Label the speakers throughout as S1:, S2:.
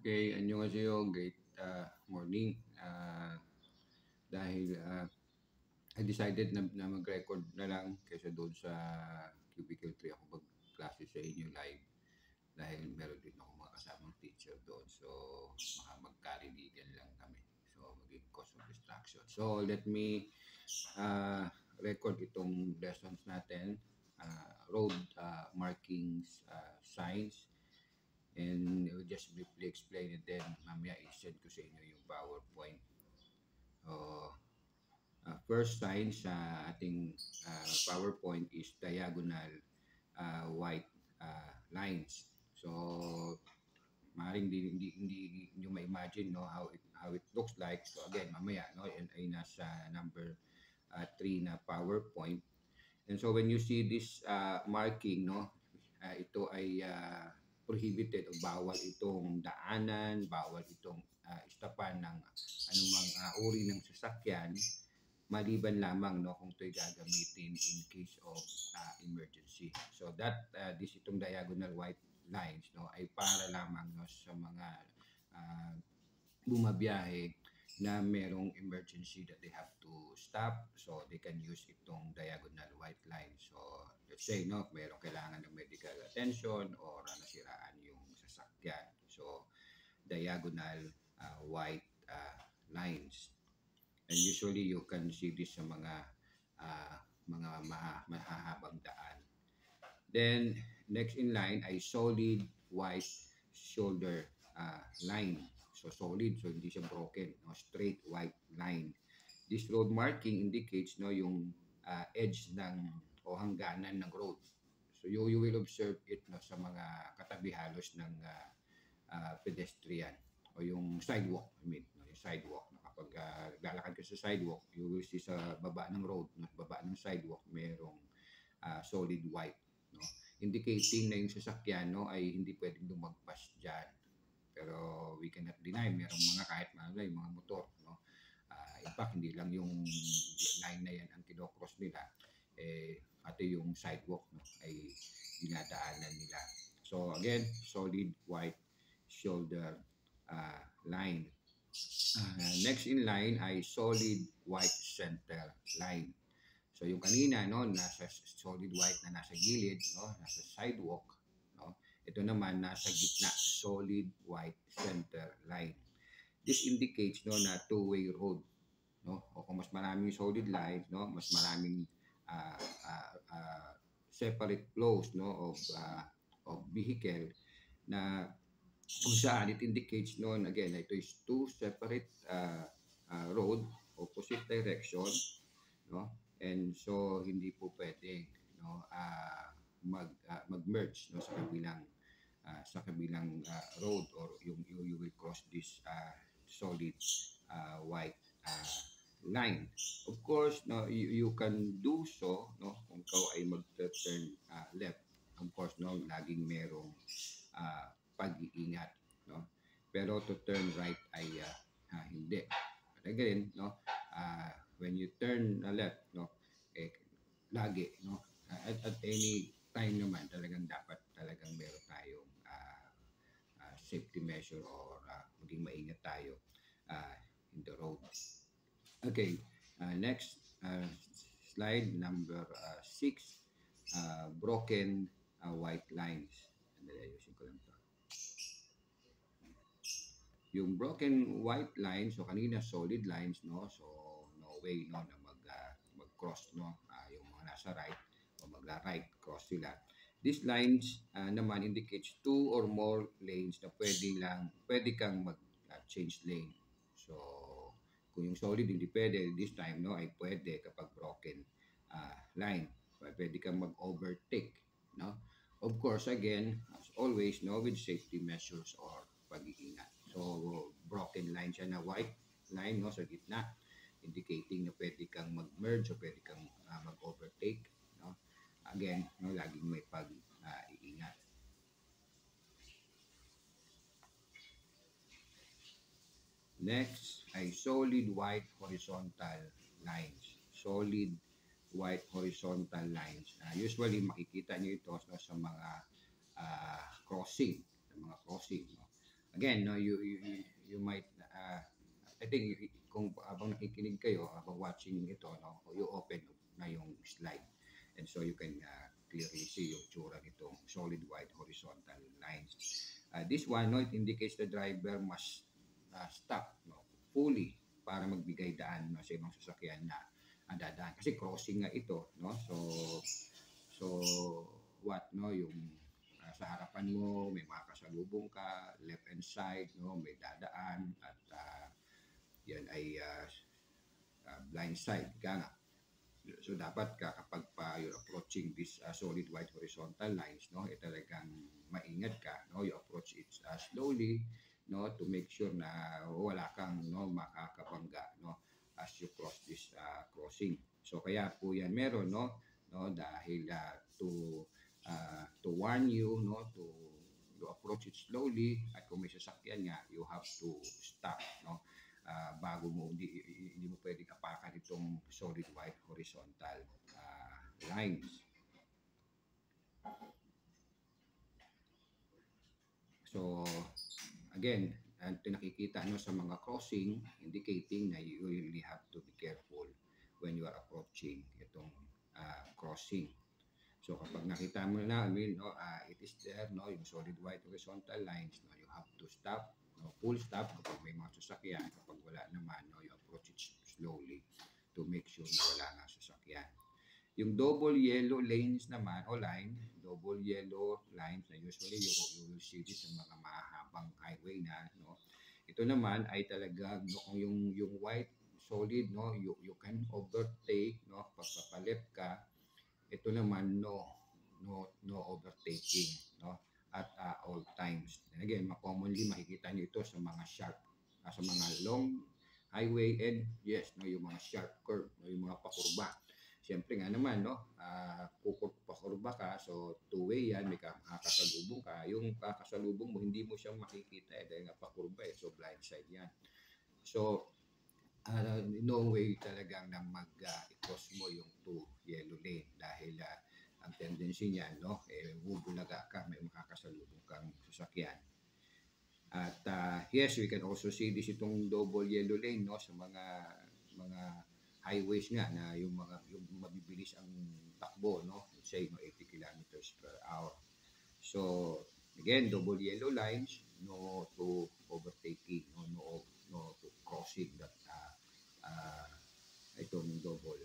S1: Okay, 안녕하세요. Great morning. Dahil I decided na mag-record na lang kaysa doon sa Cubicle 3 ako mag-klase sa inyo live dahil meron din ako mga kasamang teacher doon. So, magkariligan lang kami. So, maging cause of distraction. So, let me record itong lessons natin. Road markings, signs, and I will just briefly explain it, then mamaya i-send ko sa inyo yung PowerPoint. First sign sa ating PowerPoint is diagonal white lines. So maaaring hindi nyo ma-imagine, no, how it looks like. So again, mamaya, no, ay nasa number 3 na PowerPoint. And so when you see this marking, no, ito ay prohibited o bawal itong daanan, bawal itong istapan ng anumang uri ng sasakyan, maliban lamang, no, kung ito'y gagamitin in case of emergency. So that this itong diagonal white lines, no, ay para lamang, no, sa mga bumabiyahe na merong emergency that they have to stop, so they can use itong diagonal white line. So let's say, no, merong kailangan ng medical attention or nasiraan yung sasakyan. So diagonal white lines. And usually you can see this sa mga mahahabang daan. Then next in line ay solid white shoulder line. So solid, so hindi siya broken, no? Straight white line. This road marking indicates, no, yung edge ng o hangganan ng road. So you will observe it, no, sa mga katabi halos ng pedestrian o yung sidewalk, no, yung sidewalk. Kapag lalakad ka sa sidewalk, you will see sa baba ng road, no, baba ng sidewalk, merong solid white, no, indicating na yung sasakyan, no, ay hindi pwedeng lumagpas dyan. Pero we cannot deny, merong mga kahit malay, mga motor, no. In fact, hindi lang yung line na yan ang kinocross nila, pati yung sidewalk, no, ay dinadaanan nila. So again, solid white shoulder line. Next in line ay solid white center line. So yung kanina, no, nasa solid white na nasa gilid, no, nasa sidewalk, no. Ito naman nasa gitna, solid white center line. This indicates, no, na two-way road, no. O kung mas maraming solid lines, no, mas maraming separate flows, no, of vehicle na kung saan it indicates, no, again, ito is two separate road, opposite direction, no, and so hindi po pwedeng, no, mag-merge, no, sa kabilang road, or you will cross this solid white line. Of course, no, you can do so, no, kung ikaw ay mag-turn left. Of course, no, laging merong pag-iingat, no. Pero to turn right ay hindi. But again, no, when you turn left, no, lagi, no, at any time naman talagang dapat talagang meron tayong safety measure, or maging maingat tayo in the road. Okay, next slide number 6, broken white lines. Ayusin ko lang to. Yung broken white lines, so kanina solid lines, no, so no way, no, na mag-cross, no, yung mga nasa right o magla-right cross sila. These lines naman indicates two or more lanes na pwede kang mag-change lane. So kung yung solid hindi pwede, this time, no, ay pwede kapag broken line. Pwede kang mag-overtake, no. Of course, again, as always, no, with safety measures or pag-iingat. So broken line siya na white line, no, sa gitna, indicating na pwede kang mag-merge o pwede kang mag-overtake, no. Again, no, laging may pag-iingat. Next ay solid white horizontal lines. Solid white horizontal lines. Usually makikita niyo ito, no, sa mga crossing, no. again, no, you might, I think, kung habang nakikinig kayo, habang watching ito, no, you open na yung slide. And so you can clearly see yung tsura nitong solid white horizontal lines. This one, no, it indicates the driver must stop, no, fully para magbigay daan, no, sa ibang sasakyan na dadaan. Kasi crossing nga ito, no? So what, no, yung sa harapan mo may makasalubong ka, left hand side, no, may dadaan, at yan ay blind side ka nga. So dapat ka kapag pa you're approaching this solid white horizontal lines, no, talagang maingat ka, no, you approach it slowly, no, to make sure na wala kang, no, makakabangga, no, as you cross this crossing. So kaya po yan meron, no, dahil to warn you, no, to you approach it slowly, at kung may sasakyan nga, you have to stop, no, bago mo, hindi mo pwedeng apakan itong solid white horizontal lines. So again, ito nakikita nyo sa mga crossing, indicating na you really have to be careful when you are approaching itong crossing. So kapag nakita mo na, it is there, no, yung solid white horizontal lines, no, you have to stop, no, full stop kapag may mga sasakyan. Kapag wala naman, no, you approach it slowly to make sure na wala nga sasakyan. Yung double yellow lanes naman, o line, double yellow lines na usually you will see this sa mga mahabang highway na, no. Ito naman ay talaga, no, kung yung white solid, no, you can overtake, no, pagpapalip ka. Ito naman, no overtaking, no, at all times. And again, commonly makikita nyo ito sa mga sharp, sa mga long highway, and yes, no, yung mga sharp curve, no, yung mga pakurba. Siyempre nga naman, no, pakurba ka, so two-way yan, may kakasalubong ka. Yung kakasalubong mo, hindi mo siyang makikita dahil nga pakurba so blind side yan. So no way talagang na mag-cross mo yung two yellow lane dahil ang tendency niyan, no, bubulaga ka, may makakasalubong kang sasakyan. At yes, we can also see this itong double yellow lane, no, sa mga highways nga na yung mabibilis ang takbo, no, let's say, no, 80 kilometers per hour. So again, double yellow lines, no to overtaking, no to crossing that itong double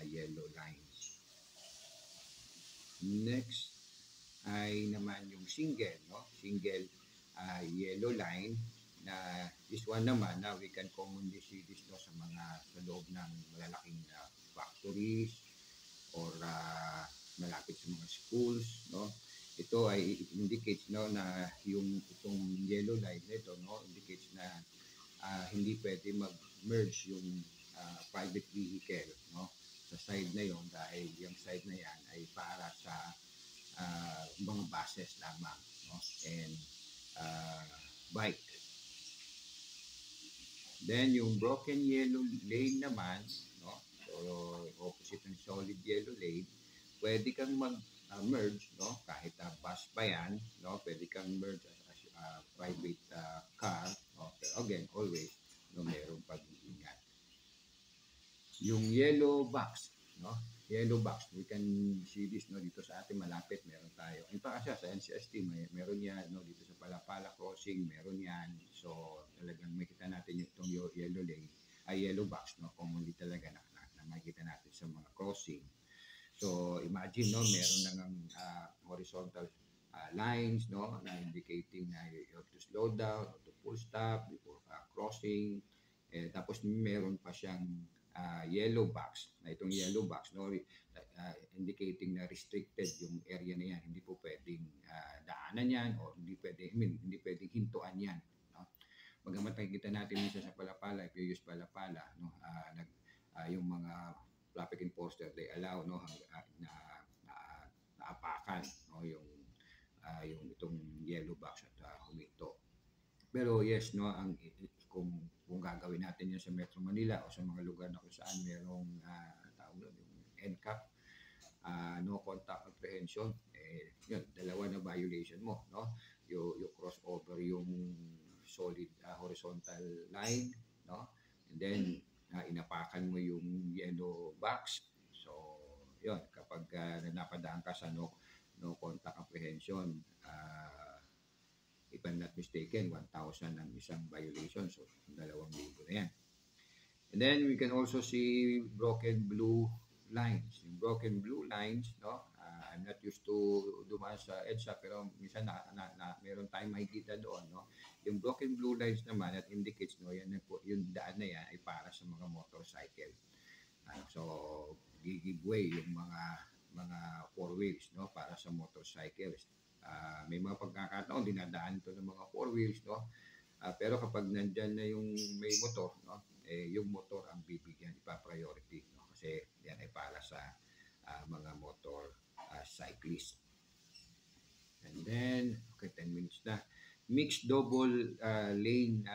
S1: yellow lines. Next ay naman yung single, no? Single yellow line na this one naman na we can commonly see this, no, sa loob ng malalaking factories or malapit sa mga schools, no. Ito ay indicates, no, na itong yellow line nito, no, indicates na hindi pwede mag-merge yung private vehicle, no, sa side na yon dahil yung side na yan ay para sa mga buses lamang, no, and bike. Then yung broken yellow lane naman, no, so opposite ng solid yellow lane, pwede kang mag-merge, no, kahit bus pa yan, no, pwede kang merge as private car, no, pero again, always, no, mayroong pag-iingat. Yung yellow box, no, yellow box, we can see this, no, dito sa atin malapit, meron tayo. In fact, sa NCST, meron yan, no, dito sa Palapala Crossing, meron yan. So talagang makita natin itong yellow lane, yellow box, no, commonly talaga na makikita natin sa mga crossing. So imagine, no, meron na ng horizontal lines, no, na indicating na you have to slow down or to full stop before crossing. Tapos meron pa siyang yellow box, na itong yellow box, no, indicating na restricted yung area na yan, hindi po pwedeng daanan yan or hindi pwedeng hintuan yan, no. Bagamat nakikita natin minsan sa Palapala, if you use Palapala, no, yung mga traffic enforcer, they allow, no, na naapakan, no, yung itong yellow box at huminto. Pero yes, no, kung gagawin natin yan sa Metro Manila o sa mga lugar na kung saan merong yung NCAP, no contact apprehension, yun, dalawa na violation mo, no. You cross over yung horizontal line, no? And then inapakan mo yung yellow box. So, yun, kapag napadaan ka sa no contact apprehension, if I'm not mistaken, 1,000 ang isang violation. So, 2,000 na yan. And then we can also see broken blue lines. Yung broken blue lines, no? I'm not used to dumaan sa EDSA, pero minsan meron tayong makikita doon, no? Yung broken blue lines naman, that indicates, no, yan po, yung daan na yan ay para sa mga motorcycle. So, give way yung mga four wheels, no, para sa motorcycles. May mga pagkakataon dinadaan ito ng mga four wheels, no? Pero kapag nandyan na yung may motor, no, yung motor ang bibigyan, ipa-priority, no? Kasi yan ay para sa mga motor cyclist. And then, okay, 10 minutes na. Mixed double lane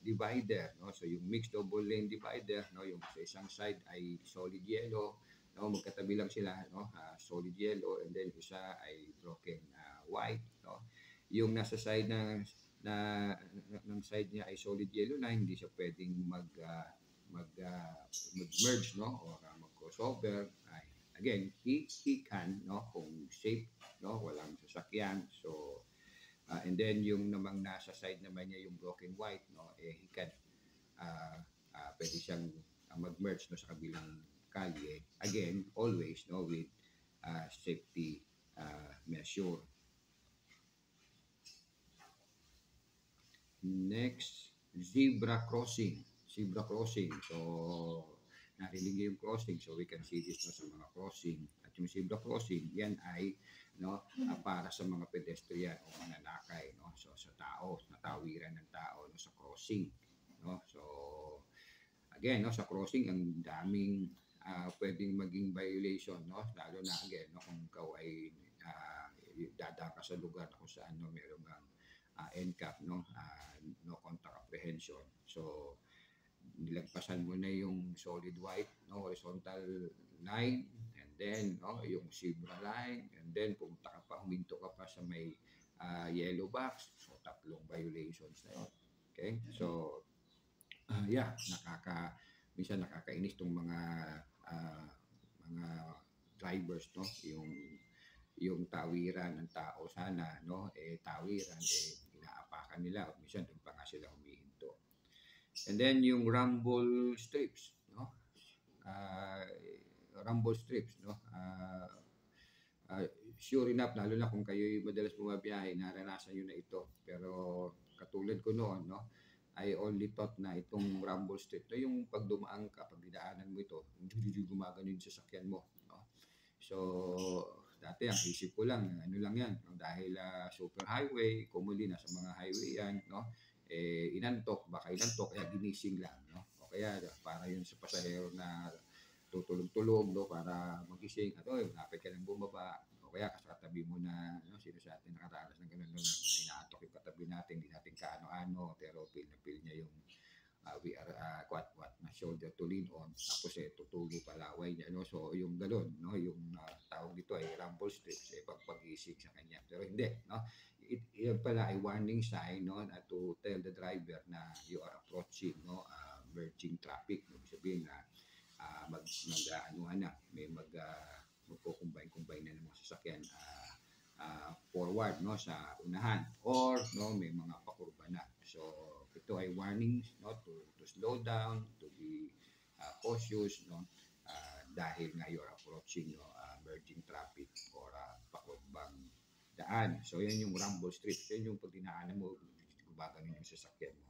S1: divider, no? So yung mixed double lane divider, no, yung sa isang side ay solid yellow, no, magkatabi lang sila, no, solid yellow, and then isa ay broken white, no. Yung nasa side ng side niya ay solid yellow na hindi siya pwedeng mag-merge, no, or mag-crossover. Again, he can, no, kung safe, no, walang sasakyan. So and then yung namang nasa side naman niya yung broken white, no, he can pwede siyang mag-merge, no, sa kabilang kalye. Again, always, no, with safety measure. Next, zebra crossing. Zebra crossing. So, narinig niyo yung crossing. So, we can see this, no, sa mga crossing. At yung zebra crossing, yan ay, no, para sa mga pedestrian o mananakay, no, so sa tao, natawiran ng tao, no, sa crossing, no. So again, no, sa crossing ang daming pwedeng maging violation, no, lalo na again, no, kung ikaw ay dadaan ka sa lugar na kung saan, no, meron kang NCAP, no, no contact apprehension. So nilagpasan mo na yung solid white, no, horizontal line, and then, no, yung zebra line, and then pumunta ka pa, huminto ka pa sa may yellow box. So, 3 violations na yun. Okay? So, yeah, minsan nakakainis tong mga drivers, no, yung tawiran ng tao sana, no, tawiran, inaapakan nila, o minsan doon pa nga sila humihinto. And then yung rumble strips, no? Rumble strips, no? Sure enough, lalo na kung kayo madalas bumabiyahe, naranasan nyo na ito. Pero katulad ko noon, no, I only thought na itong rumble strip, no, yung pag dumaan ka, pag didaanan mo ito, gumagano yung sasakyan mo, no? So, dati ang isip ko lang, ano lang yan, no? Dahil super highway, commonly nasa mga highway yan, no? Inantok, baka inantok, kaya ginising lang, no? O kaya para yun sa pasahero na tutulog-tulog, no, para magising, at lapit ka ng bumaba, o kaya kasatabi mo na, no, sino sa atin nakaranas ng ganun, no, na inaatok yung katabi natin, hindi natin kaano-ano, pero feel na feel niya yung we are what na shoulder to lean on, tapos tutulo palaway niya, no. So yung galon, no, yung tawag dito ay rumble strips, pagpagising sa kanya, pero hindi, no. Yan pala ay warning sign, no, to tell the driver na you are approaching, no, merging traffic. Ibig sabihin na may magkukumbine na ng mga sasakyan forward, no, sa unahan, or, no, may mga pakurba na. So ito ay warnings, no, to slow down, to be cautious, no, dahil nga you're approaching, no, merging traffic or pakurbang daan. So yan yung rumble strips, yan yung pag dinaanan mo, gumagano yung sasakyan mo.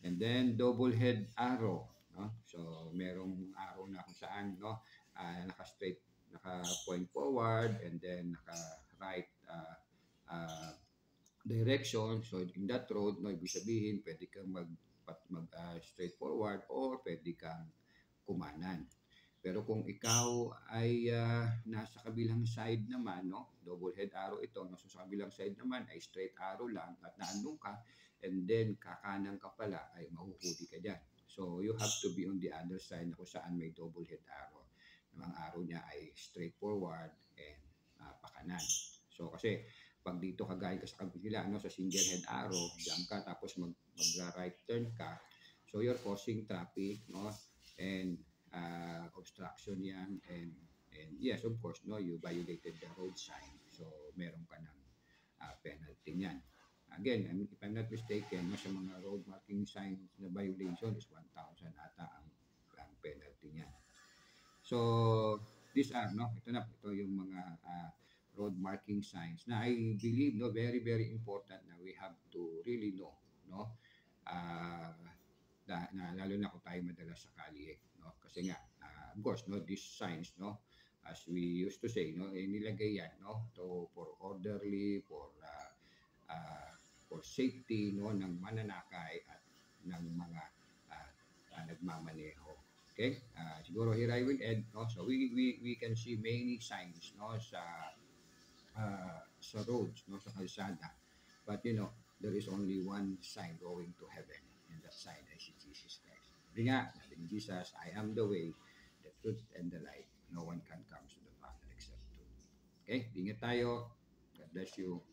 S1: And then double head arrow, no? So merong arrow na kung saan, no, naka-straight, naka-point forward, and then naka-right direction. So in that road, no, ibig sabihin pwede kang mag straight forward or pwede kang kumanan. Pero kung ikaw ay nasa kabilang side naman, no, double head arrow ito, no, so sa kabilang side naman ay straight arrow lang at naandun ka, and then kakanan ka pala, ay mahuhuli ka dyan. So you have to be on the other side na kung saan may double head arrow. Ang arrow niya ay straight forward and pakanan. So kasi pag dito ka galing ka sa kabila, no, sa single head arrow, diyan ka tapos mag-right turn ka. So you're causing traffic, no? And obstruction yan and yes, of course, no, you violated the road sign. So meron ka ng penalty niyan. Again, if I'm not mistaken, no, sa mga road marking signs na violation is 1,000 ata ang penalty niyan. So, these are, no, ito yung mga road marking signs na I believe, no, very, very important na we have to really know, no, uh, lalo na kung tayo madalas sa kalye, no, kasi nga, of course, no, these signs, no, as we used to say, no, nilagay yan, no, for orderly, for safety, no, ng mananakay at ng mga nagmamaneho. Okay? Siguro here I will end, no? So we can see many signs, no, sa roads, no, sa kalsada. But you know, there is only one sign going to heaven, and that sign is Jesus Christ. Sabi nga, sabi ni Jesus, I am the way, the truth, and the light. No one can come to the Father except through me. Okay? Ingat tayo. God bless you.